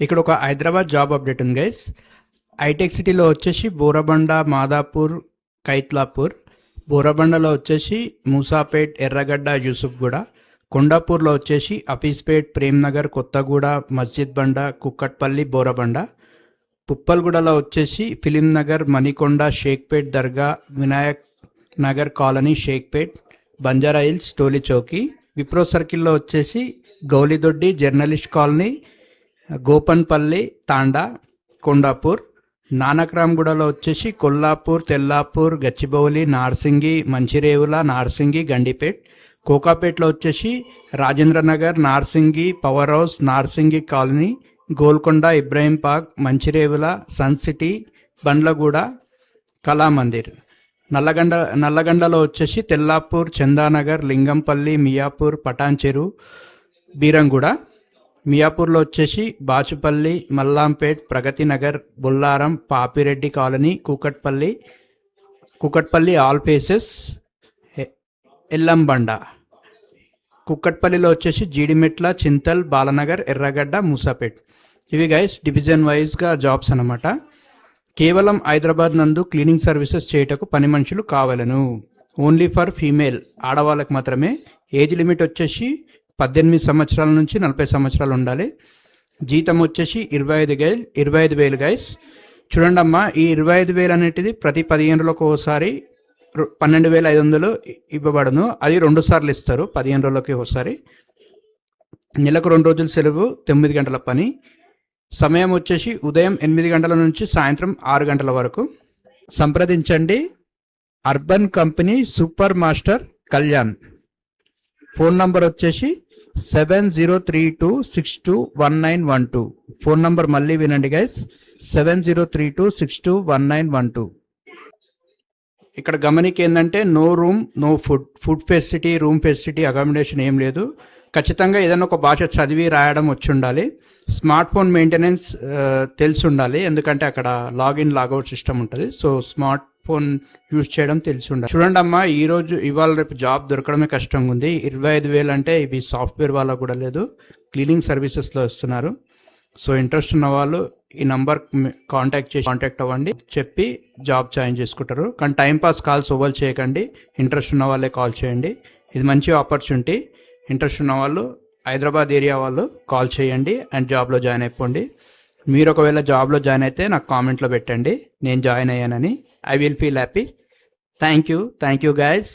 ఇక్కడ ఒక Hyderabad job update ఉంది గైస్. హైటెక్ సిటీలో వచ్చేసి బోరబండ, మాదాపూర్, కైత్లాపూర్. బోరబండలో వచ్చేసి మూసాపేట్, ఎర్రగడ్డ, యూసుఫ్గూడ. కొండాపూర్లో వచ్చేసి అఫీస్పేట్, ప్రేమ్నగర్, కొత్తగూడ, మస్జిద్ బండ, కుక్కట్పల్లి, బోరబండ. పుప్పల్గూడలో వచ్చేసి ఫిలిం నగర్, మణికొండ, షేక్పేట్, దర్గా, వినాయక్ నగర్ కాలనీ, షేక్పేట్, బంజారా హిల్స్, టోలీ చౌకీ. విప్రో సర్కిల్లో వచ్చేసి గౌలిదొడ్డి, జర్నలిస్ట్ కాలనీ, గోపన్పల్లి, తాండా, కొండాపూర్. నానక్రామ్గూడలో వచ్చేసి కొల్లాపూర్, తెల్లాపూర్, గచ్చిబౌలి, నార్సింగి, మంచిరేవుల, నార్సింగి, గండిపేట్. కోకాపేట్లో వచ్చేసి Rajendranagar, Narsingi, Power House, Narsingi Colony, Golconda, Ibrahim Park, Manchirevula, Sun City, Bandlaguda, Kalamandir. నల్లగండలో వచ్చేసి తెల్లాపూర్, చందానగర్, లింగంపల్లి, మియాపూర్, పటాన్చెరు, బీరంగూడ. మియాపూర్లో వచ్చేసి Bachupally, Mallampet, Pragathi Nagar, Bollaram, Papireddy Colony, Kukatpally all phases, Ellambanda. కుక్కట్పల్లిలో వచ్చేసి జీడిమెట్ల, చింతల్, బాలనగర్, ఎర్రగడ్డ, మూసాపేట్. ఇవి గైస్ డివిజన్ వైజ్గా జాబ్స్ అన్నమాట. కేవలం హైదరాబాద్ నందు క్లీనింగ్ సర్వీసెస్ చేయటకు పని మనుషులు కావాలను. ఓన్లీ ఫర్ ఫీమేల్, ఆడవాళ్ళకి మాత్రమే. ఏజ్ లిమిట్ వచ్చేసి 18 సంవత్సరాల నుంచి 40 సంవత్సరాలు ఉండాలి. జీతం వచ్చేసి 25,000 గైస్. చూడండి అమ్మా, ఈ 25,000 అనేటిది ప్రతి 15 రోజులకు ఒకసారి 12,500 ఇవ్వబడును. అది 2 సార్లు ఇస్తారు, 15 రోజులకి ఒకసారి. నెలకు 2 రోజులు సెలవు, 9 గంటల పని. సమయం వచ్చేసి ఉదయం 8 గంటల నుంచి సాయంత్రం 6 గంటల వరకు. సంప్రదించండి urban company super master Kalyan. Phone number వచ్చేసి 7032621912. ఫోన్ నంబర్ మళ్ళీ వినండి గైస్, 7032621912. ఇక్కడ గమనిక ఏంటంటే no room, no food facility, room facility, accommodation ఏం లేదు. ఖచ్చితంగా ఏదైనా ఒక భాష చదివి రాయడం వచ్చి ఉండాలి. స్మార్ట్ ఫోన్ మెయింటెనెన్స్ తెలిసి ఉండాలి, ఎందుకంటే అక్కడ లాగిన్ లాగౌట్ సిస్టమ్ ఉంటుంది. సో స్మార్ట్ ఫోన్ యూజ్ చేయడం తెలిసి ఉండాలి. చూడండి అమ్మా, ఇవాళ రేపు జాబ్ దొరకడమే కష్టంగా ఉంది. 25,000 అంటే ఇవి సాఫ్ట్వేర్ వాళ్ళకు కూడా లేదు, క్లీనింగ్ సర్వీసెస్లో ఇస్తున్నారు. సో ఇంట్రెస్ట్ ఉన్న వాళ్ళు ఈ నంబర్ కాంటాక్ట్ అవ్వండి, చెప్పి జాబ్ జాయిన్ చేసుకుంటారు. కానీ టైంపాస్ కాల్స్ ఓవర్ చేయకండి, ఇంట్రెస్ట్ ఉన్న వాళ్ళే కాల్ చేయండి. ఇది మంచి ఆపర్చునిటీ. ఇంట్రెస్ట్ ఉన్న వాళ్ళు, హైదరాబాద్ ఏరియా వాళ్ళు కాల్ చేయండి అండ్ జాబ్లో జాయిన్ అయిపోండి. మీరు ఒకవేళ జాబ్లో జాయిన్ అయితే నాకు కామెంట్లో పెట్టండి, నేను join అయ్యానని. I will feel happy. Thank you guys.